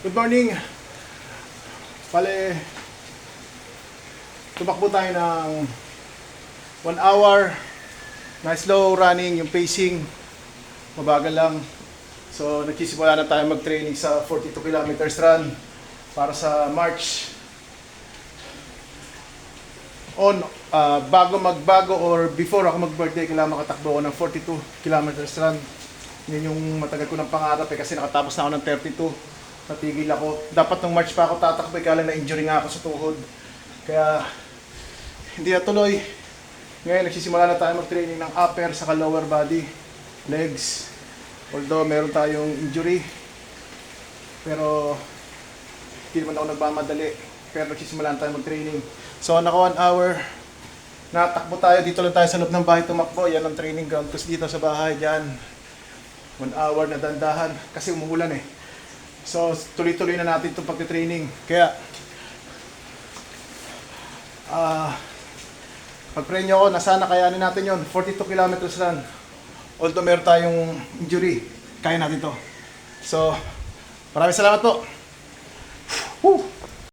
Good morning. Bale, tumakbo tayo ng 1 hour na slow running, yung pacing, mabagal lang. So, nagsisimula na tayo mag-training sa 42 kilometers run para sa March. Bago magbago or before ako mag-birthday, kailangan makatakbo ako ng 42 kilometers run. Yun yung matagal ko ng pangarap kasi nakatapos na ako ng 32. Natigil ako. Dapat nung March pa ako tatakbo, kaya na injury nga ako sa tuhod. Kaya hindi natuloy. Ngayon nagsisimula na tayo mag-training ng upper saka lower body, legs. Although meron tayong injury, pero hindi naman ako nagmamadali. Pero nagsisimula na tayo mag-training. So naka 1 hour, natakbo tayo. Dito lang tayo sa loob ng bahay tumakbo. Yan ang training ground. Tapos dito sa bahay, dyan 1 hour na dandahan kasi umuulan eh. So tuloy-tuloy na natin itong pagtitraining. Kaya pag-pray nyo ako na sana kayanin natin yon 42 kilometers run. Although meron tayong injury, kaya natin to. So maraming salamat po. Woo!